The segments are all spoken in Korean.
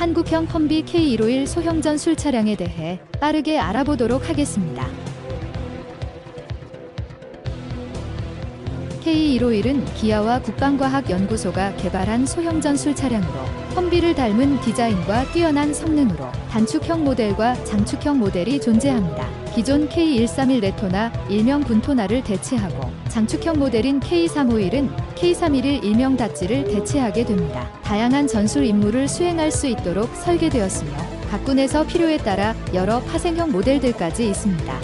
한국형 험비 K151 소형 전술 차량에 대해 빠르게 알아보도록 하겠습니다. K151은 기아와 국방과학연구소가 개발한 소형 전술 차량으로 험비를 닮은 디자인과 뛰어난 성능으로 단축형 모델과 장축형 모델이 존재합니다. 기존 K131 레토나 일명 군토나를 대체하고 장축형 모델인 K351은 K311 일명 다찌를 대체하게 됩니다. 다양한 전술 임무를 수행할 수 있도록 설계되었으며 각 군에서 필요에 따라 여러 파생형 모델들까지 있습니다.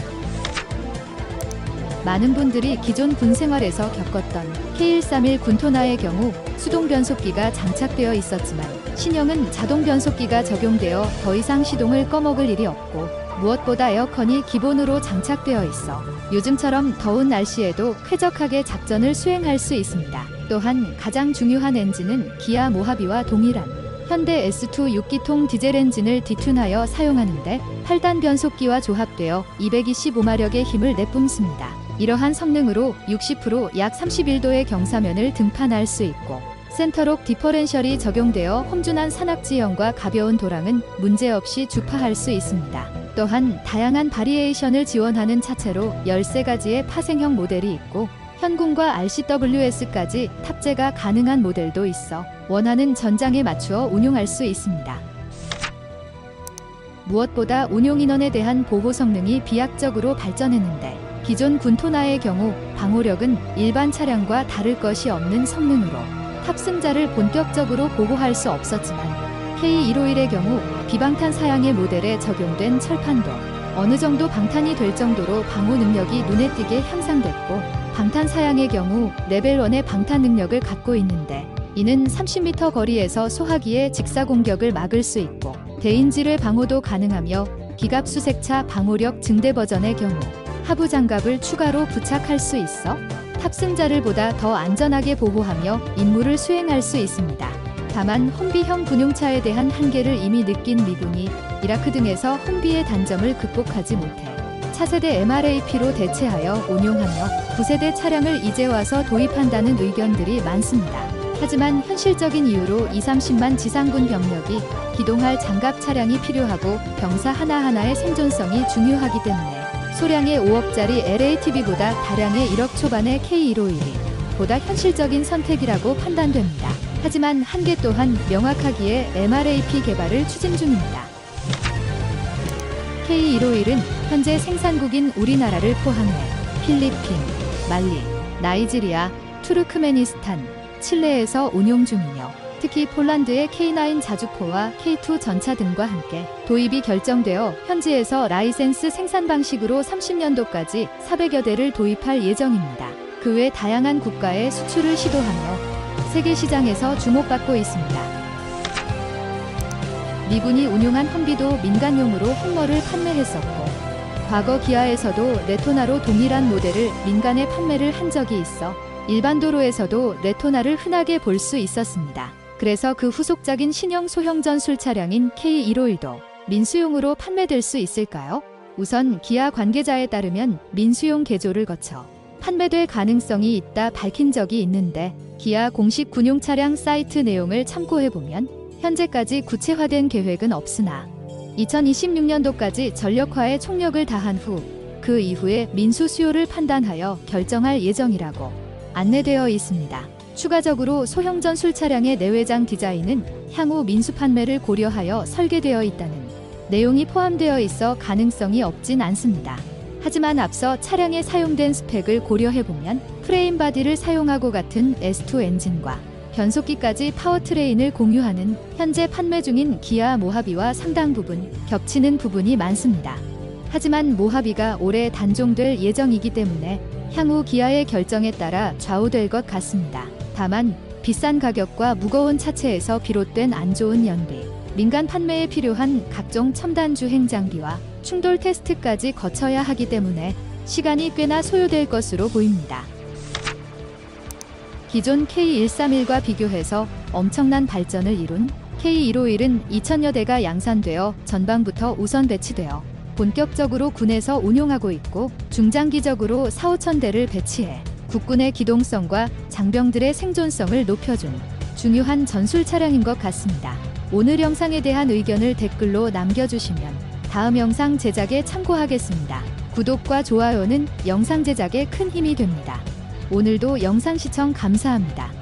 많은 분들이 기존 군 생활에서 겪었던 K131 군토나의 경우 수동 변속기가 장착되어 있었지만 신형은 자동 변속기가 적용되어 더 이상 시동을 꺼먹을 일이 없고 무엇보다 에어컨이 기본으로 장착되어 있어 요즘처럼 더운 날씨에도 쾌적하게 작전을 수행할 수 있습니다. 또한 가장 중요한 엔진은 기아 모하비와 동일한 현대 S2 6기통 디젤 엔진을 디튠하여 사용하는데 8단 변속기와 조합되어 225마력의 힘을 내뿜습니다. 이러한 성능으로 60%약 31도의 경사면을 등판할 수 있고 센터록 디퍼렌셜이 적용되어 험준한 산악지형과 가벼운 도랑은 문제없이 주파할 수 있습니다. 또한 다양한 바리에이션을 지원하는 차체로 13가지의 파생형 모델이 있고 현군과 RCWS까지 탑재가 가능한 모델도 있어 원하는 전장에 맞추어 운용할 수 있습니다. 무엇보다 운용인원에 대한 보호 성능이 비약적으로 발전했는데 기존 군토나의 경우 방호력은 일반 차량과 다를 것이 없는 성능으로 탑승자를 본격적으로 보호할 수 없었지만 K151의 경우 비방탄 사양의 모델에 적용된 철판도 어느 정도 방탄이 될 정도로 방호 능력이 눈에 띄게 향상됐고 방탄 사양의 경우 레벨 1의 방탄 능력을 갖고 있는데 이는 30m 거리에서 소화기의 직사 공격을 막을 수 있고 대인지뢰 방호도 가능하며 기갑 수색차 방호력 증대 버전의 경우 하부 장갑을 추가로 부착할 수 있어 탑승자를 보다 더 안전하게 보호하며 임무를 수행할 수 있습니다. 다만 험비형 군용차에 대한 한계를 이미 느낀 미군이 이라크 등에서 험비의 단점을 극복하지 못해 차세대 MRAP로 대체하여 운용하며 9세대 차량을 이제 와서 도입한다는 의견들이 많습니다. 하지만 현실적인 이유로 20-30만 지상군 병력이 기동할 장갑 차량이 필요하고 병사 하나하나의 생존성이 중요하기 때문에 소량의 5억짜리 LATV보다 다량의 1억 초반의 K151이 보다 현실적인 선택이라고 판단됩니다. 하지만 한계 또한 명확하기에 MRAP 개발을 추진 중입니다. K151은 현재 생산국인 우리나라를 포함해 필리핀, 말리, 나이지리아, 투르크메니스탄, 칠레에서 운용 중이며 특히 폴란드의 K9 자주포와 K2 전차 등과 함께 도입이 결정되어 현지에서 라이센스 생산 방식으로 30년도까지 400여 대를 도입할 예정입니다. 그 외 다양한 국가에 수출을 시도하며 세계 시장에서 주목받고 있습니다. 미군이 운용한 험비도 민간용으로 험머를 판매했었고 과거 기아에서도 레토나로 동일한 모델을 민간에 판매를 한 적이 있어 일반 도로에서도 레토나를 흔하게 볼 수 있었습니다. 그래서 그 후속작인 신형 소형 전술 차량인 K151도 민수용으로 판매될 수 있을까요? 우선 기아 관계자에 따르면 민수용 개조를 거쳐 판매될 가능성이 있다 밝힌 적이 있는데 기아 공식 군용 차량 사이트 내용을 참고해보면 현재까지 구체화된 계획은 없으나 2026년도까지 전력화에 총력을 다한 후 그 이후에 민수 수요를 판단하여 결정할 예정이라고 안내되어 있습니다. 추가적으로 소형 전술 차량의 내외장 디자인은 향후 민수 판매를 고려하여 설계되어 있다는 내용이 포함되어 있어 가능성이 없진 않습니다. 하지만 앞서 차량에 사용된 스펙을 고려해보면 프레임 바디를 사용하고 같은 S2 엔진과 변속기까지 파워트레인을 공유하는 현재 판매 중인 기아 모하비와 상당 부분 겹치는 부분이 많습니다. 하지만 모하비가 올해 단종될 예정이기 때문에 향후 기아의 결정에 따라 좌우될 것 같습니다. 다만 비싼 가격과 무거운 차체에서 비롯된 안 좋은 연비, 민간 판매에 필요한 각종 첨단 주행 장비와 충돌 테스트까지 거쳐야 하기 때문에 시간이 꽤나 소요될 것으로 보입니다. 기존 K131과 비교해서 엄청난 발전을 이룬 K151은 2000여 대가 양산되어 전방부터 우선 배치되어 본격적으로 군에서 운용하고 있고 중장기적으로 4-5천 대를 배치해 국군의 기동성과 장병들의 생존성을 높여준 중요한 전술 차량인 것 같습니다. 오늘 영상에 대한 의견을 댓글로 남겨주시면 다음 영상 제작에 참고하겠습니다. 구독과 좋아요는 영상 제작에 큰 힘이 됩니다. 오늘도 영상 시청 감사합니다.